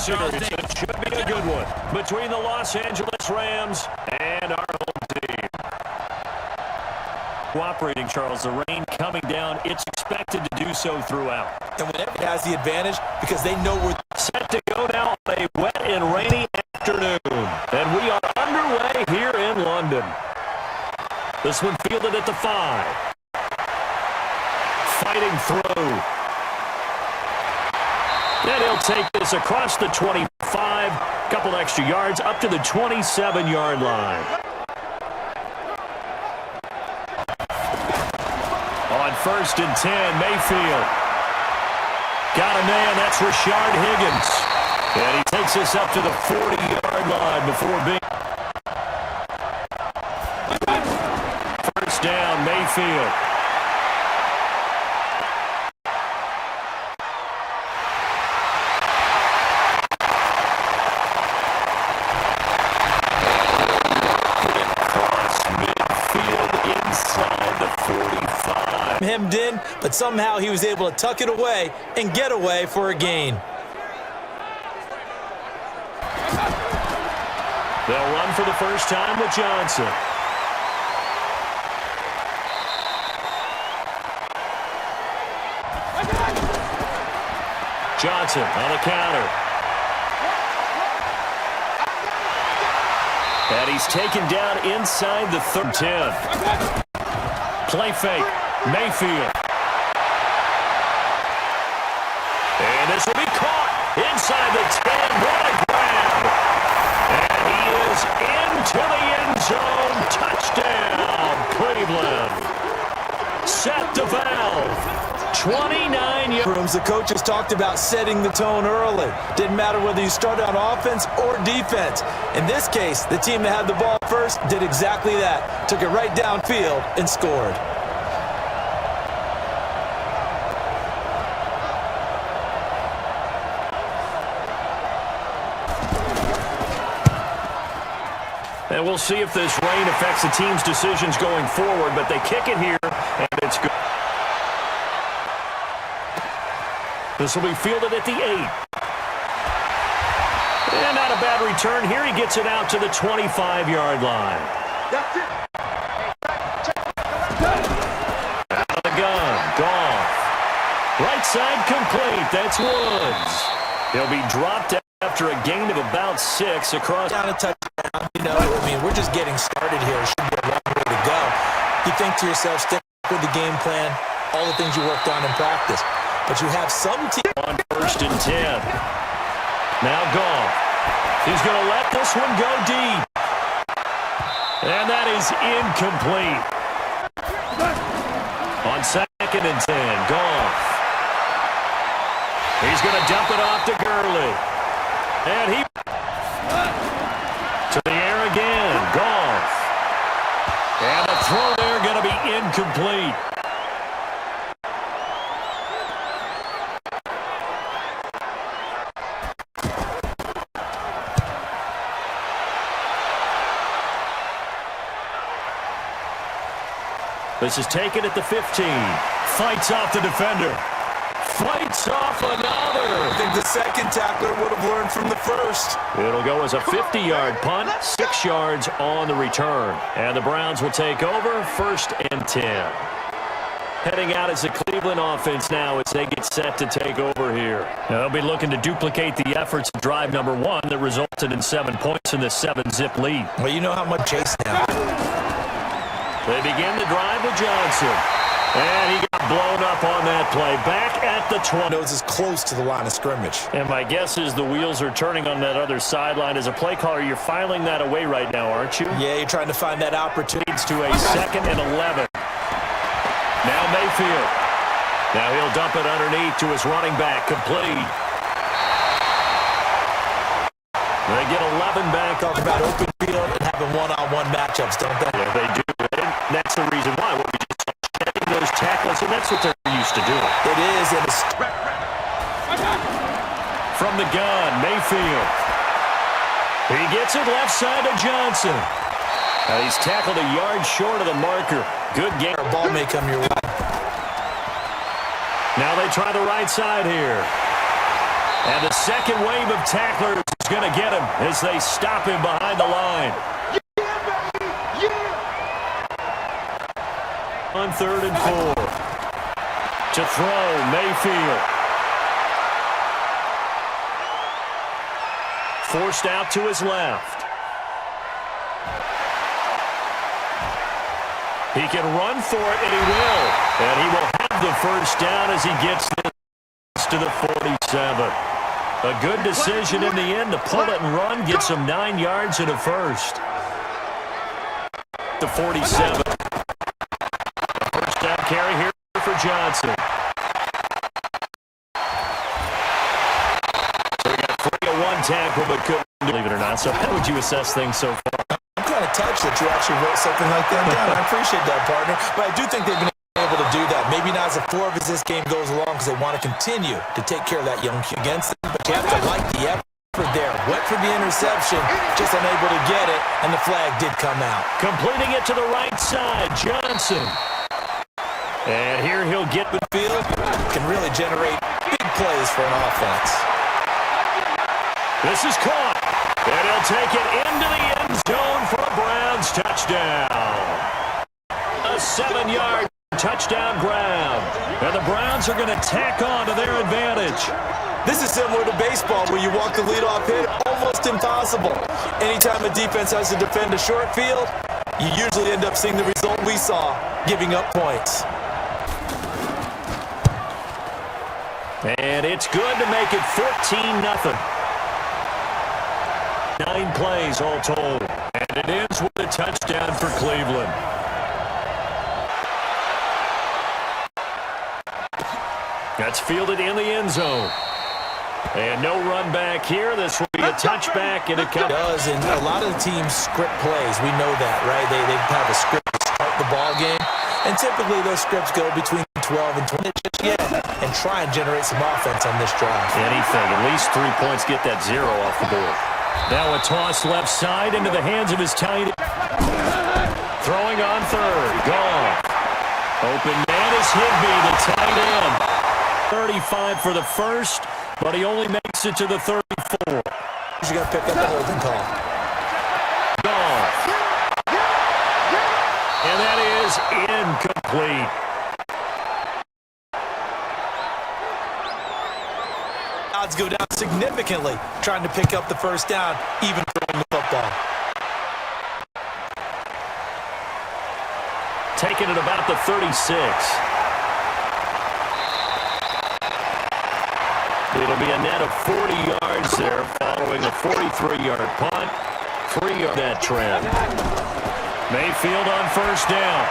series. It should be a good one between the Los Angeles Rams and our home team. Cooperating, Charles. The rain coming down. It's expected to do so throughout. And whenever he has the advantage, because they know we're set to go now on a wet and rainy afternoon. And we are underway here in London. This one fielded at the 5. Fighting through. And he'll take this across the 25. Couple extra yards up to the 27-yard line. On 1st and 10, Mayfield. Got a man, that's Rashard Higgins. And he takes this up to the 40-yard line before being... First down, Mayfield. hemmed in, but somehow he was able to tuck it away and get away for a gain. They'll run for the first time with Johnson. Johnson on the counter. And he's taken down inside the 10. Play fake. Mayfield. And this will be caught inside the 10. What a grab. And he is into the end zone. Touchdown, Cleveland. Set to valve. 29 yards. The coaches talked about setting the tone early. Didn't matter whether you started on offense or defense. In this case, the team that had the ball first did exactly that. Took it right downfield and scored. And we'll see if this rain affects the team's decisions going forward, but they kick it here, and it's good. This will be fielded at the 8. And not a bad return here. He gets it out to the 25-yard line. Out of the gun. Goff. Right side complete. That's Woods. He'll be dropped after a gain of about 6 across. Down a touchdown. You know, I mean, we're just getting started here. It should be a long way to go. You think to yourself, stick with the game plan, all the things you worked on in practice. But you have some team on 1st and 10. Now Goff. He's going to let this one go deep. And that is incomplete. On 2nd and 10, Goff. He's going to dump it off to Gurley. And he to the air again. Goff. And the throw there going to be incomplete. This is taken at the 15. Fights off the defender. Fights off another. I think the second tackler would have learned from the first. It'll go as a 50-yard punt, 6 yards on the return. And the Browns will take over 1st and 10. Heading out as the Cleveland offense now as they get set to take over here. Now they'll be looking to duplicate the efforts of drive number 1 that resulted in 7 points in the 7-zip lead. Well, you know how much chase now. They begin the drive with Johnson. And he got blown up on that play. Back at the 20. Nose is close to the line of scrimmage. And my guess is the wheels are turning on that other sideline. As a play caller, you're filing that away right now, aren't you? Yeah, you're trying to find that opportunity. Leads to a 2nd and 11. Now Mayfield. Now he'll dump it underneath to his running back. Complete. They get 11 back. Talk about open field and having one-on-one matchups, don't they? Yeah, they do. And that's the reason why. What we just saw, shedding those tackles, and that's what they're used to doing. It is. And it's from the gun, Mayfield. He gets it left side of Johnson. He's tackled a yard short of the marker. Good game. A ball may come your way. Now they try the right side here. And the second wave of tacklers is going to get him as they stop him behind the line. On 3rd and 4. To throw, Mayfield. Forced out to his left. He can run for it, and he will. And he will have the first down as he gets this to the 47. A good decision in the end to pull it and run, get some 9 yards and a first. The 47. First down carry here for Johnson. So we got 3-1 tackle, but couldn't believe it or not. So how would you assess things so far? I'm kind of touched that you actually wrote something like that down. I appreciate that, partner. But I do think they've been able to do that. Maybe not as a 4 as this game goes along because they want to continue to take care of that young kid against them. But you have to like the effort there. Went for the interception, just unable to get it, and the flag did come out. Completing it to the right side, Johnson. And here he'll get the field. Can really generate big plays for an offense. This is caught. And he'll take it into the end zone for a Browns touchdown. A 7-yard touchdown grab. And the Browns are going to tack on to their advantage. This is similar to baseball where you walk the leadoff hit. Almost impossible. Anytime a defense has to defend a short field, you usually end up seeing the result we saw, giving up points. And it's good to make it 14-0. 9 plays all told. And it ends with a touchdown for Cleveland. That's fielded in the end zone. And no run back here. This will be a touchback, and it does, and a lot of the teams script plays. We know that, right? They have a script to start the ball game, and typically those scripts go between 12 and 20 and try and generate some offense on this drive. Anything. At least 3 points, get that 0 off the board. Now a toss left side into the hands of his tight end. Throwing on 3rd. Gone. Open man is Higbee, the tight end. 35 for the first, but he only makes it to the 34. You got to pick up the holding call. Gone. And that is incomplete. Odds go down significantly trying to pick up the first down, even throwing the football. Taking it about the 36. It'll be a net of 40 yards there following a 43-yard punt. 3-yard that trend. Mayfield on first down.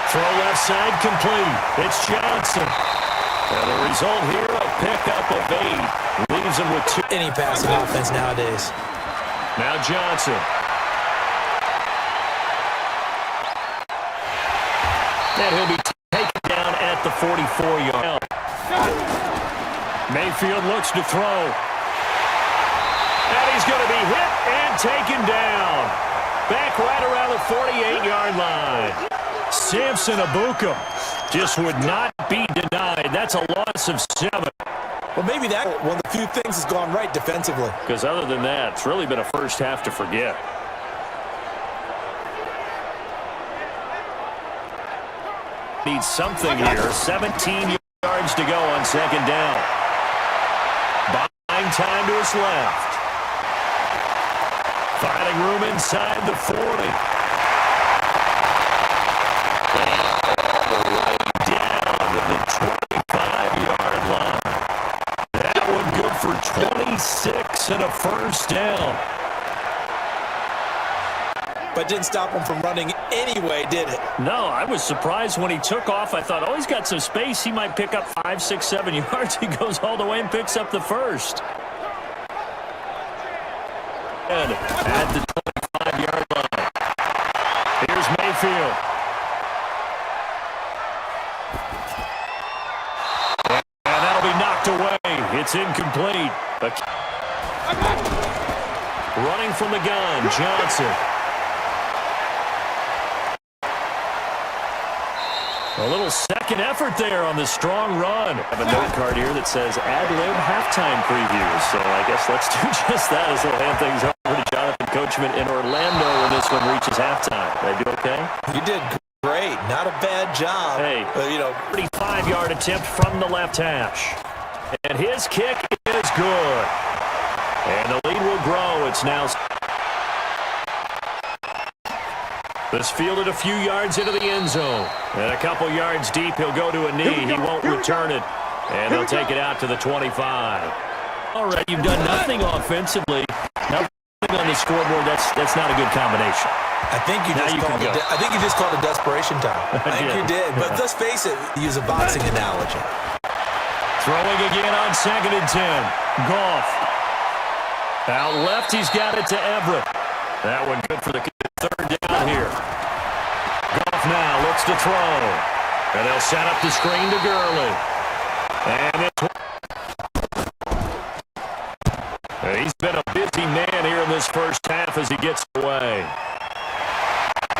Throw left side complete. It's Johnson. And the result here, a pickup of 8. Leaves him with 2. Any passing offense nowadays. Now Johnson. And he'll be taken down at the 44-yard. Mayfield looks to throw. And he's going to be hit and taken down. Back right around the 48-yard line. Samson Abukum just would not be denied. That's a loss of 7. Well, maybe that one of the few things has gone right defensively. Because other than that, it's really been a first half to forget. Needs something here. 17 yards to go on second down. Buying time to his left. Finding room inside the 40. All the way down to the 25-yard line. That one good for 26 and a first down. But didn't stop him from running anyway, did it? No, I was surprised when he took off. I thought, oh, he's got some space. He might pick up 5, 6, 7 yards. He goes all the way and picks up the first. And at the 25-yard line. Here's Mayfield. And that'll be knocked away. It's incomplete. Running from the gun, Johnson. A little second second effort there on the strong run. I have a note card here that says ad-lib halftime previews. So I guess let's do just that as we'll hand things over to Jonathan Coachman in Orlando when this one reaches halftime. Did I do okay? You did great. Not a bad job. Hey, 35-yard attempt from the left hash. And his kick is good. And the lead will grow. It's now... This fielded a few yards into the end zone. And a couple yards deep, he'll go to a knee. He won't return it. And they'll take it out to the 25. All right, you've done nothing offensively. Nothing on the scoreboard. That's not a good combination. I think you just called it desperation time. I think you did. But let's face it, use a boxing analogy. Throwing again on 2nd and 10. Goff. Out left, he's got it to Everett. That one good for the third down here. Goff now looks to throw. And they'll set up the screen to Gurley. And he's been a busy man here in this first half as he gets away.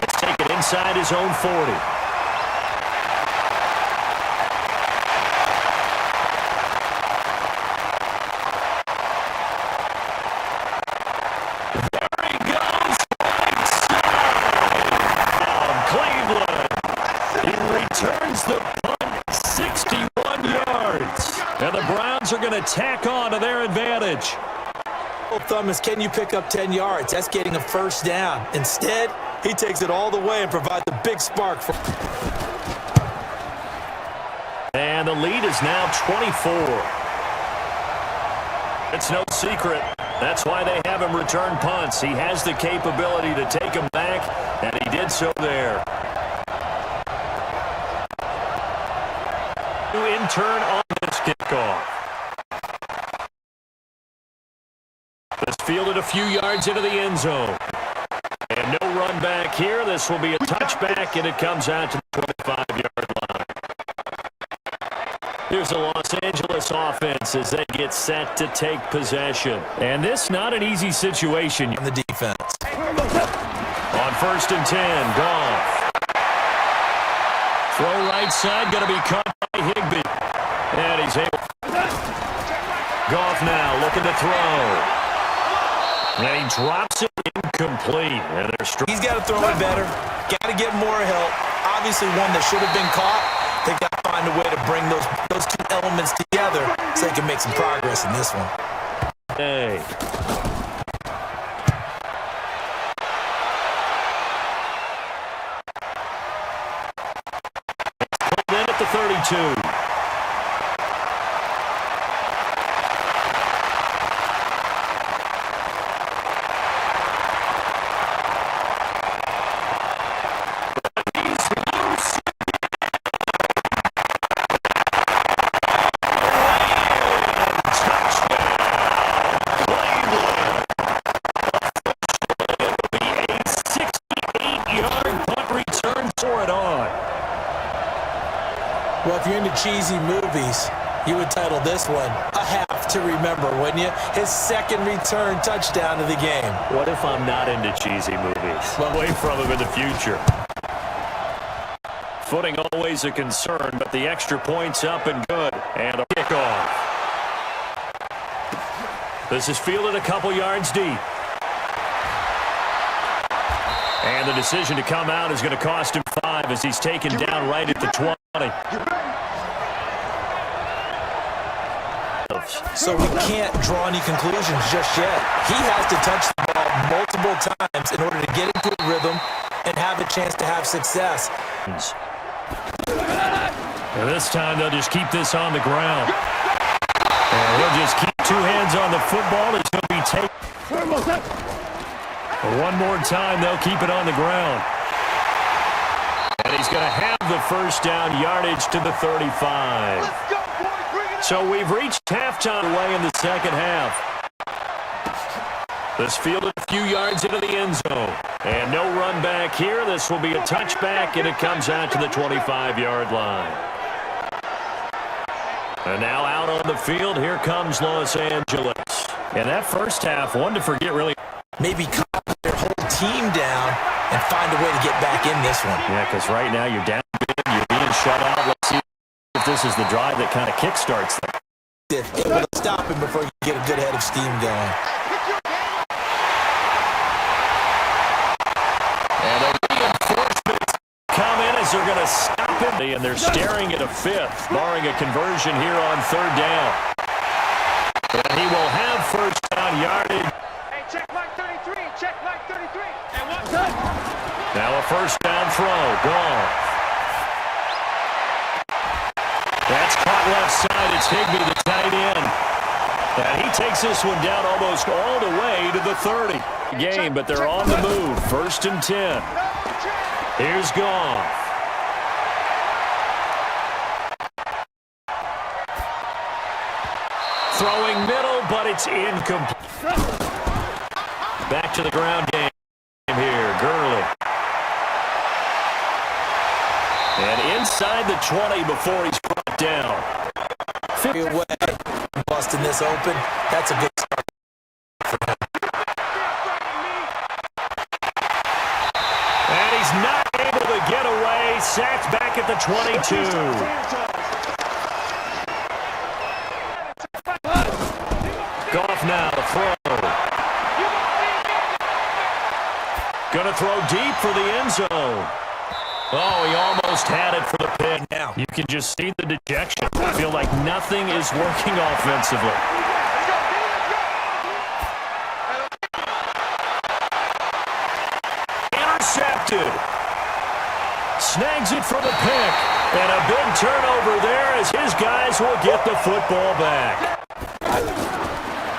Let's take it inside his own 40. Returns the punt 61 yards. And the Browns are going to tack on to their advantage. Thumb is, can you pick up 10 yards? That's getting a first down. Instead, he takes it all the way and provides a big spark. And the lead is now 24. It's no secret. That's why they have him return punts. He has the capability to take them back, and he did so there. In turn on this kickoff. This fielded a few yards into the end zone. And no run back here. This will be a touchback, and it comes out to the 25-yard line. Here's the Los Angeles offense as they get set to take possession. And this not an easy situation. On the defense. On 1st and 10, Goff. Throw right side, going to be caught by Higbee. And he's able. Goff now looking to throw. And he drops it incomplete. And he's got to throw it better. Got to get more help. Obviously one that should have been caught. They've got to find a way to bring those two elements together so they can make some progress in this one. Hey. Then at the 32. Well, if you're into cheesy movies, you would title this one A Half to Remember, wouldn't you? His second return touchdown of the game. What if I'm not into cheesy movies? Away from him in the future. Footing always a concern, but the extra point's up and good. And a kickoff. This is fielded a couple yards deep. And the decision to come out is going to cost him 5 as he's taken down right at the 20. So we can't draw any conclusions just yet. He has to touch the ball multiple times in order to get into a rhythm and have a chance to have success. And this time they'll just keep this on the ground. And he'll just keep 2 hands on the football. It's going to be taken. One more time, they'll keep it on the ground. And he's going to have the first down yardage to the 35. So we've reached halftime away in the second half. This fielded a few yards into the end zone. And no run back here. This will be a touchback, and it comes out to the 25-yard line. And now out on the field, here comes Los Angeles. And that first half, one to forget really. Maybe calm their whole team down and find a way to get back in this one. Yeah, because right now you're down, you're being shut out. Let's see if this is the drive that kind of kickstarts them. Able to stop him before you get a good head of steam going. And the reinforcements come in as they're going to stop him. And they're staring at a fifth, barring a conversion here on third down. And he will have first down yardage. Hey, check mark 33. Check mark 33. And what's up? Now a first down throw. Gone. That's caught left side. It's Higbee, the tight end. And he takes this one down almost all the way to the 30. Game, but they're on the move. First and 10. Here's Goff. Throwing middle, but it's incomplete. Back to the ground game here. Gurley. And inside the 20 before he's brought down. Away. Busting this open. That's a good start for him. And he's not able to get away. Sacked back at the 22. Goff now to throw. Gonna throw deep for the end zone. Oh, he almost had it for the pin. Now you can just see the dejection. I feel like nothing is working offensively. Intercepted. Snags it for the pick. And a big turnover there as his guys will get the football back.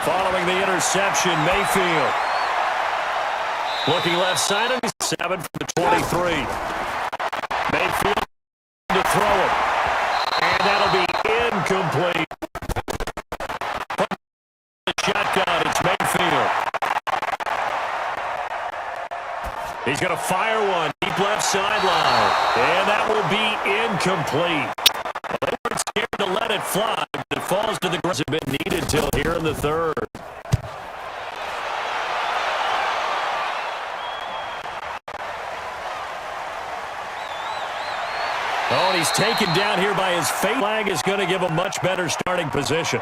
Following the interception, Mayfield. Looking left side of his 7 from the 23. Mayfield to throw it. And that'll be incomplete. The shotgun, it's Mayfield. He's going to fire one deep left sideline. And that will be incomplete. They weren't scared to let it fly, but it falls to the ground. It's been needed till here in the third. Oh, and he's taken down here by his face. Flag is going to give a much better starting position.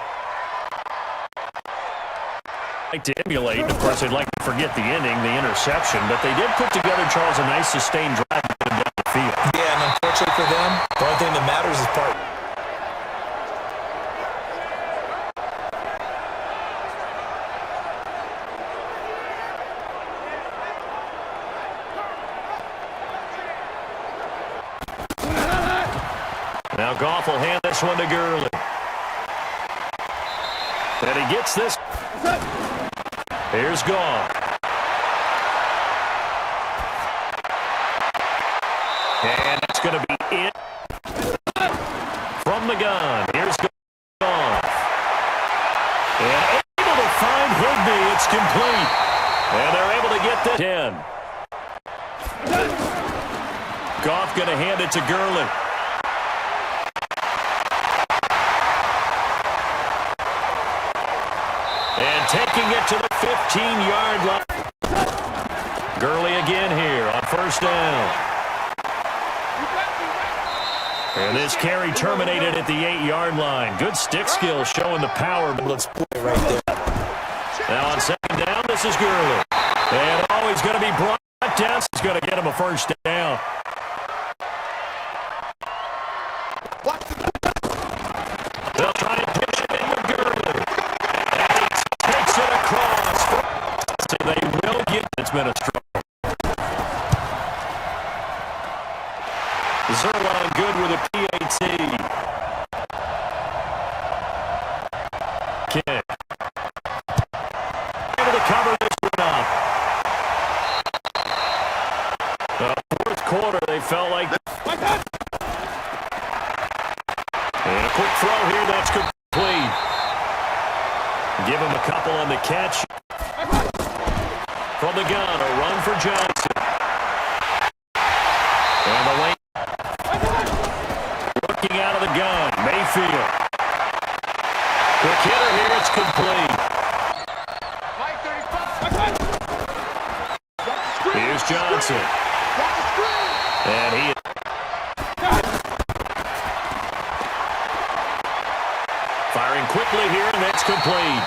Like to emulate, of course, they'd like to forget the ending, the interception, but they did put together, Charles, a nice sustained drive to get him down the field. Yeah, and unfortunately for them, the only thing that matters is part. Now Goff will hand this one to Gurley. And he gets this. Here's Goff. And it's going to be it from the gun. Here's Goff. And able to find Higbee. It's complete. And they're able to get this 10. Goff going to hand it to Gurley. And taking it to the 15-yard line. Gurley again here on first down. And this carry terminated at the 8-yard line. Good stick skill showing the power. Let's put it right there. Now on second down, this is Gurley. And he's going to be brought down. He's going to get him a first down. They'll try and push it in with Gurley. Takes it across. So they will get. It's been a struggle. Zerline good with a PAT. Kick. Able to cover this one up. The fourth quarter, they felt like. And a quick throw here, that's complete. Give him a couple on the catch. From the gun, a run for Johnson. And the lane. Working out of the gun, Mayfield. Quick hitter here, it's complete. Here's Johnson. And he Firing quickly here, and that's complete.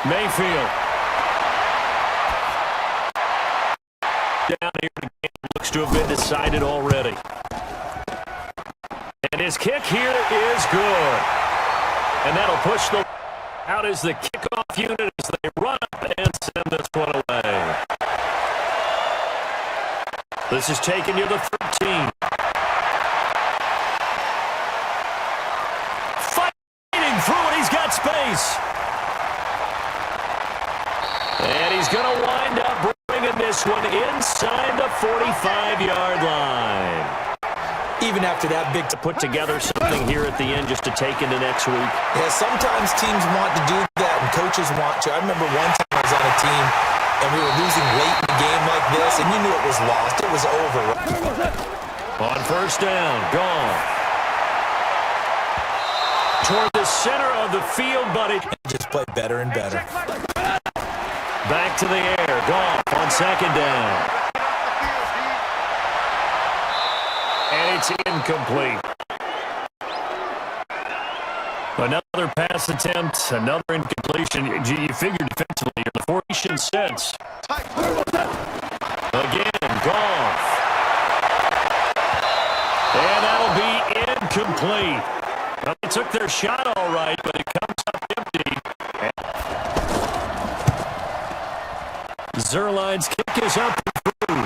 Mayfield. Down here, the game looks to have been decided already. And his kick here is good. And that'll push the out as the kickoff unit as they run up and send this one away. This is taken to the 13. Fighting through it. He's got space. And he's going to wind up bringing this one inside the 45-yard line. Even after that big To put together something here at the end just to take into next week. Yeah, sometimes teams want to do that and coaches want to. I remember one time I was on a team and we were losing late in the game like this, and you knew it was lost. It was over. On first down, gone. Toward the center of the field, but it Just play better and better. back to the air. Goff on second down. And it's incomplete. Another pass attempt, another incompletion. You figure defensively, the formation sets. Again, Goff. And that'll be incomplete. Well, they took their shot all right, but it comes up empty. Zerline's kick is up and through.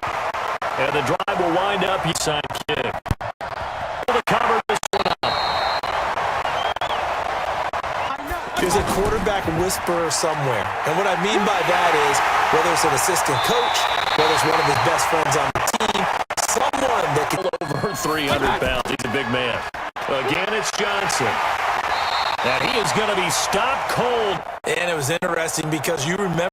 And the drive will wind up side kick. To cover this one up. There's a quarterback whisperer somewhere. And what I mean by that is, whether it's an assistant coach, whether it's one of his best friends on the team, someone that can... Over 300 pounds. He's a big man. Again, it's Johnson. And he is going to be stopped cold. And it was interesting because you remember